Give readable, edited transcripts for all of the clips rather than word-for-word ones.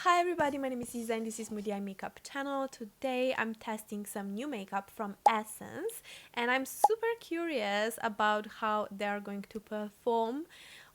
Hi everybody, my name is Isa and this is Moody Eye Makeup channel. Today I'm testing some new makeup from Essence and I'm super curious about how they're going to perform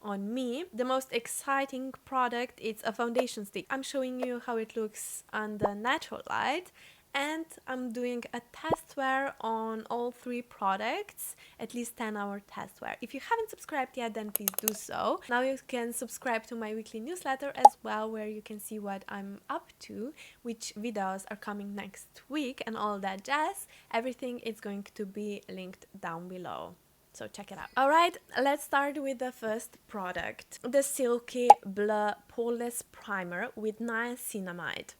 on me. The most exciting product is a foundation stick. I'm showing you how it looks under natural light, and I'm doing a test wear on all three products, at least 10-hour test wear. If you haven't subscribed yet, then please do so. Now you can subscribe to my weekly newsletter as well, where you can see what I'm up to, which videos are coming next week and all that jazz. Everything is going to be linked down below, so check it out. Alright, let's start with the first product, the Silky Blur Poreless Primer with niacinamide.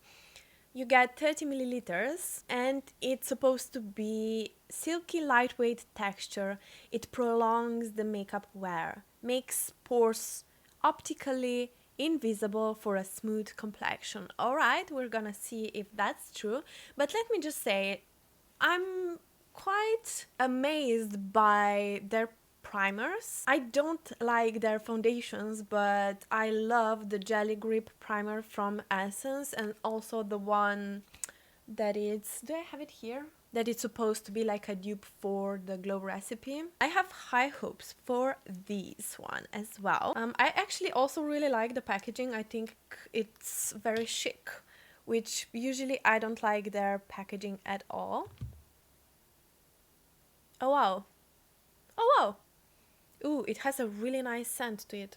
You get 30 milliliters and it's supposed to be silky lightweight texture. It prolongs the makeup wear, makes pores optically invisible for a smooth complexion. Alright, we're gonna see if that's true, but let me just say I'm quite amazed by their primers. I don't like their foundations, but I love the Jelly Grip primer from Essence, and also the one that is, do I have it here? That it's supposed to be like a dupe for the Glow Recipe. I have high hopes for this one as well. I actually also really like the packaging. I think it's very chic, which usually I don't like their packaging at all. Oh wow. Oh wow. Ooh, it has a really nice scent to it.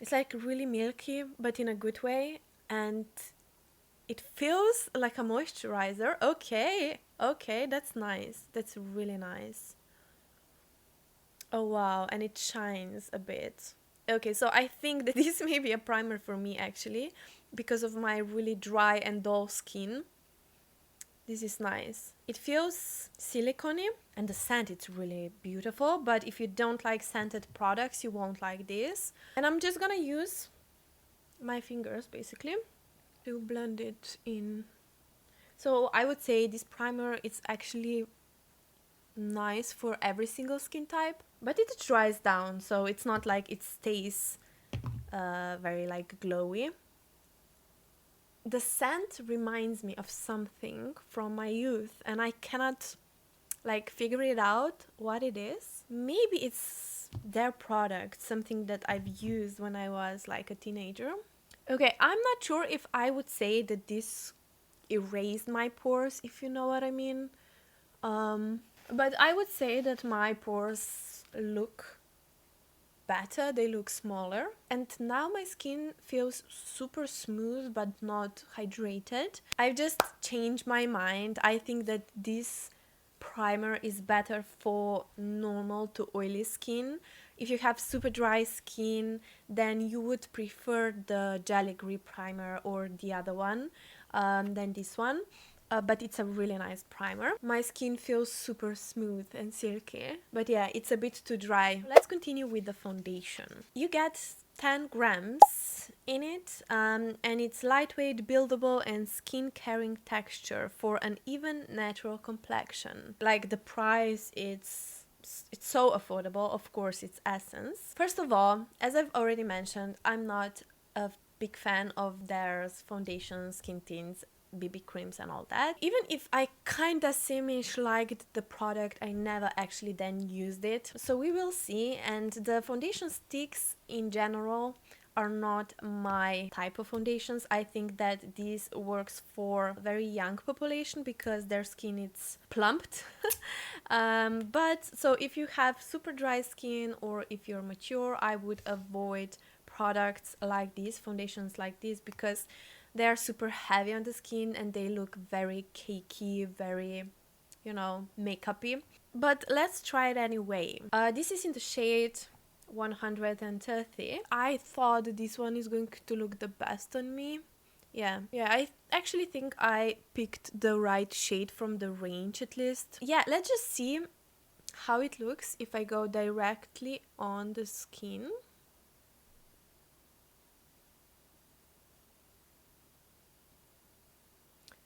It's like really milky, but in a good way, and it feels like a moisturizer. Okay, that's nice. That's really nice. Oh wow, and it shines a bit. Okay, so I think that this may be a primer for me actually, because of my really dry and dull skin. This is nice. It feels silicone and the scent is really beautiful, but if you don't like scented products, you won't like this. And I'm just gonna use my fingers basically to blend it in. So I would say this primer is actually nice for every single skin type, but it dries down, so it's not like it stays very like glowy. The scent reminds me of something from my youth and I cannot like figure it out what it is. Maybe it's their product, something that I've used when I was like a teenager. Okay, I'm not sure if I would say that this erased my pores, if you know what I mean. But I would say that my pores look better, they look smaller, and now my skin feels super smooth but not hydrated. I've just changed my mind. I think that this primer is better for normal to oily skin. If you have super dry skin, then you would prefer the Jelly Grip primer or the other one than this one. But it's a really nice primer. My skin feels super smooth and silky, but yeah, it's a bit too dry. Let's continue with the foundation. You get 10 grams in it, and it's lightweight, buildable and skin caring texture for an even natural complexion. Like the price, it's so affordable. Of course, it's Essence. First of all, as I've already mentioned, I'm not a big fan of their foundations, skin tints, BB creams and all that. Even if I kinda semi-ish liked the product, I never actually then used it. So we will see. And the foundation sticks in general are not my type of foundations. I think that this works for a very young population because their skin is plumped. But so if you have super dry skin or if you're mature, I would avoid products like these, foundations like this, because they are super heavy on the skin and they look very cakey, very, you know, makeup-y. But let's try it anyway. This is in the shade 130. I thought this one is going to look the best on me. Yeah, I actually think I picked the right shade from the range at least. Yeah, let's just see how it looks if I go directly on the skin.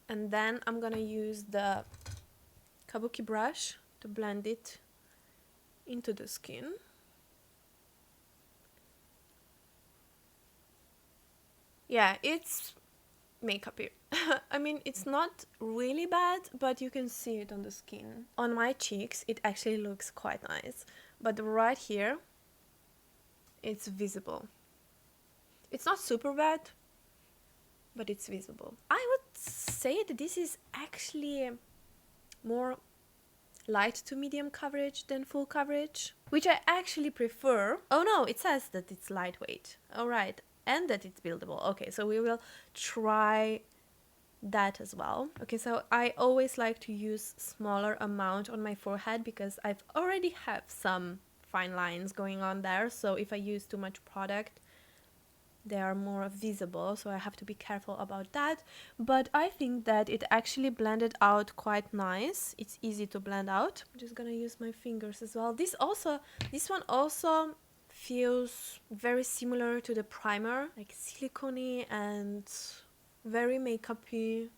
And then I'm gonna use the kabuki brush to blend it into the skin. Yeah, it's makeupy. I mean, it's not really bad, but you can see it on the skin. On my cheeks, it actually looks quite nice. But right here, it's visible. It's not super bad, but it's visible. I would say that this is actually more light to medium coverage than full coverage, which I actually prefer. Oh no, it says that it's lightweight. All right, and that it's buildable. Okay, so we will try that as well. Okay, so I always like to use smaller amount on my forehead because I've already have some fine lines going on there. So if I use too much product, they are more visible, so I have to be careful about that. But I think that it actually blended out quite nice. It's easy to blend out. I'm just gonna use my fingers as well. This one also feels very similar to the primer, like silicone and very makeupy,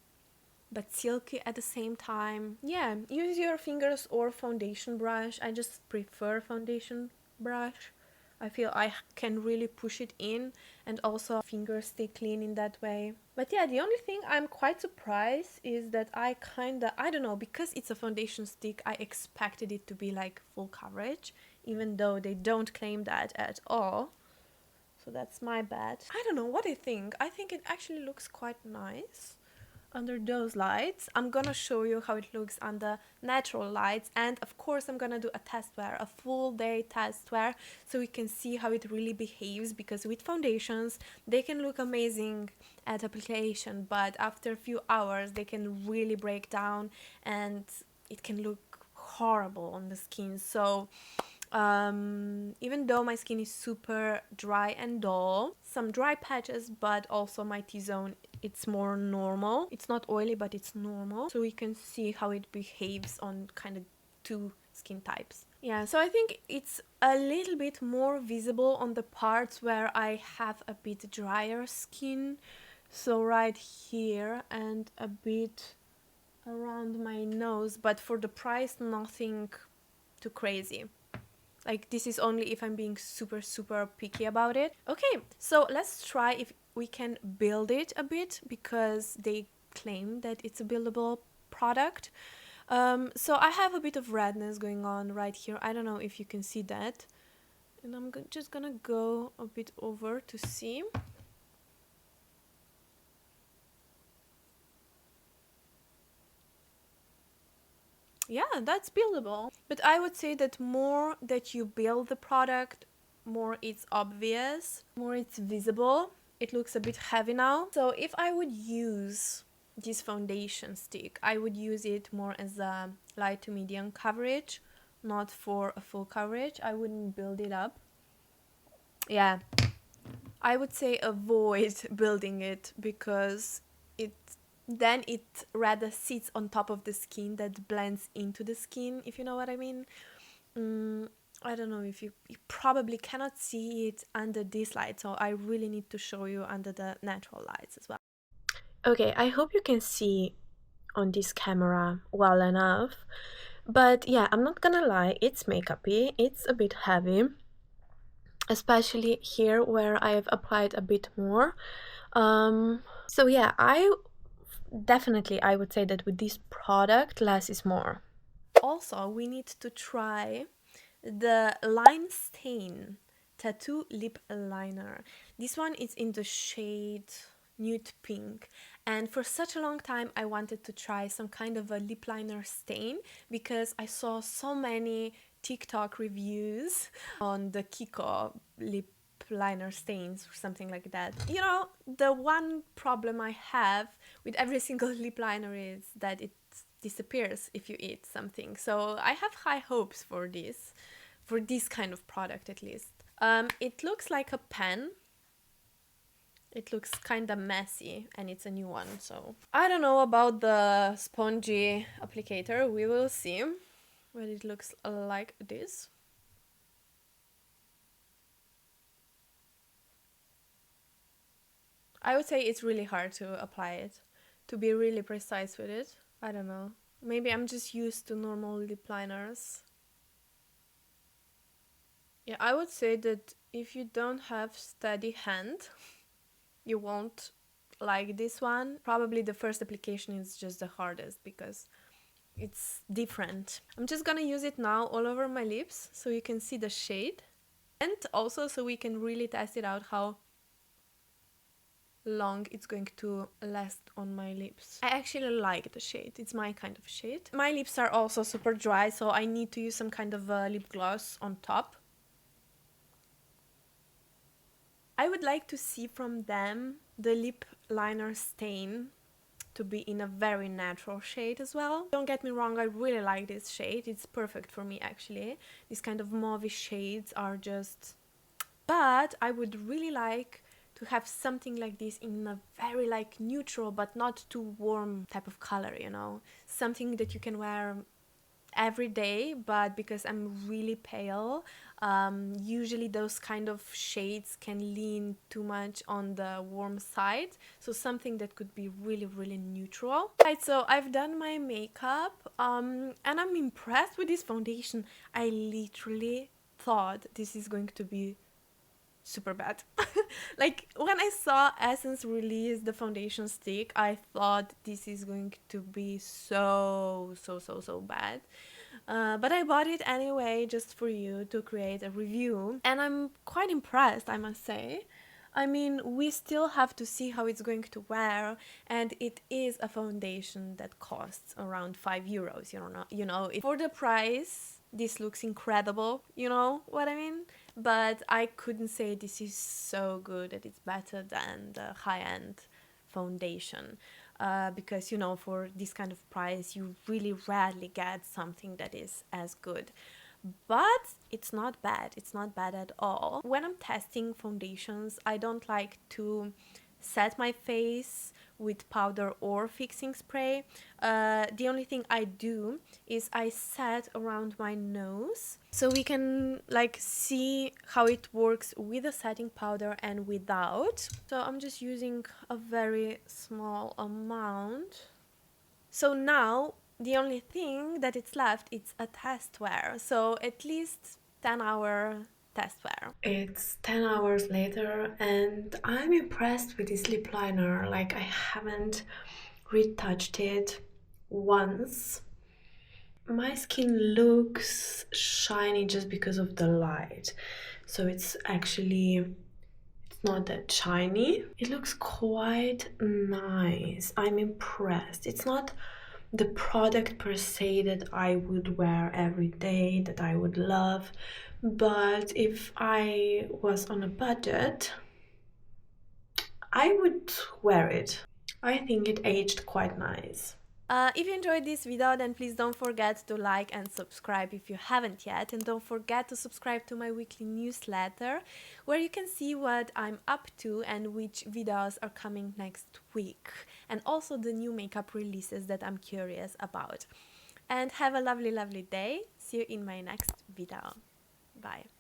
but silky at the same time. Yeah, use your fingers or foundation brush. I just prefer foundation brush. I feel I can really push it in, and also fingers stay clean in that way. But yeah, the only thing I'm quite surprised is that I don't know, because it's a foundation stick, I expected it to be like full coverage, even though they don't claim that at all. So that's my bad. I don't know what I think. I think it actually looks quite nice under those lights. I'm gonna show you how it looks under natural lights, and of course I'm gonna do a test wear, a full day test wear, so we can see how it really behaves, because with foundations they can look amazing at application, but after a few hours they can really break down and it can look horrible on the skin. So even though my skin is super dry and dull, some dry patches, but also my T-zone, it's more normal. It's not oily, but it's normal. So we can see how it behaves on kind of two skin types. Yeah, so I think it's a little bit more visible on the parts where I have a bit drier skin. So right here and a bit around my nose, but for the price, nothing too crazy. Like, this is only if I'm being super picky about it. Okay, so let's try if we can build it a bit, because they claim that it's a buildable product. So I have a bit of redness going on right here. I don't know if you can see that. And I'm just gonna go a bit over to see. Yeah, that's buildable. But I would say that more that you build the product, more it's obvious, more it's visible. It looks a bit heavy now. So if I would use this foundation stick, I would use it more as a light to medium coverage, not for a full coverage. I wouldn't build it up. Yeah, I would say avoid building it, because then it rather sits on top of the skin that blends into the skin, if you know what I mean. I don't know if you probably cannot see it under this light, so I really need to show you under the natural lights as well. Okay, I hope you can see on this camera well enough, but yeah, I'm not gonna lie, it's makeupy, it's a bit heavy, especially here where I've applied a bit more. So yeah, I would say that with this product, less is more. Also, we need to try the Line Stain Tattoo Lip Liner. This one is in the shade nude pink, and for such a long time I wanted to try some kind of a lip liner stain, because I saw so many TikTok reviews on the Kiko lip liner stains or something like that. You know, the one problem I have with every single lip liner is that it disappears if you eat something. So I have high hopes for this kind of product at least. It looks like a pen. It looks kind of messy, and it's a new one, so I don't know about the spongy applicator. We will see. But it looks like this. I would say it's really hard to apply it, to be really precise with it. I don't know. Maybe I'm just used to normal lip liners. Yeah, I would say that if you don't have steady hand, you won't like this one. Probably the first application is just the hardest because it's different. I'm just gonna use it now all over my lips so you can see the shade, and also so we can really test it out how long it's going to last on my lips. I actually like the shade, it's my kind of shade. My lips are also super dry, so I need to use some kind of lip gloss on top. I would like to see from them the lip liner stain to be in a very natural shade as well. Don't get me wrong, I really like this shade, it's perfect for me actually. These kind of mauve shades are just... But I would really like to have something like this in a very like neutral but not too warm type of color, you know, something that you can wear every day. But because I'm really pale, usually those kind of shades can lean too much on the warm side, so something that could be really neutral. Right, so I've done my makeup, and I'm impressed with this foundation. I literally thought this is going to be super bad. Like when I saw Essence release the foundation stick, I thought this is going to be so bad. But I bought it anyway just for you to create a review, and I'm quite impressed, I must say. I mean, we still have to see how it's going to wear, and it is a foundation that costs around €5. For the price, this looks incredible, you know what I mean? But I couldn't say this is so good that it's better than the high-end foundation. Because, you know, for this kind of price, you really rarely get something that is as good. But it's not bad. It's not bad at all. When I'm testing foundations, I don't like to set my face with powder or fixing spray. The only thing I do is I set around my nose so we can like see how it works with the setting powder and without. So I'm just using a very small amount. So now the only thing that it's left is a test wear, so at least 10-hour test wear. It's 10 hours later and I'm impressed with this lip liner. Like, I haven't retouched it once. My skin looks shiny just because of the light, so it's not that shiny. It looks quite nice. I'm impressed. It's not the product per se that I would wear every day, that I would love, but if I was on a budget, I would wear it. I think it aged quite nice. If you enjoyed this video, then please don't forget to like and subscribe if you haven't yet, and don't forget to subscribe to my weekly newsletter where you can see what I'm up to and which videos are coming next week, and also the new makeup releases that I'm curious about. And have a lovely day. See you in my next video. Bye.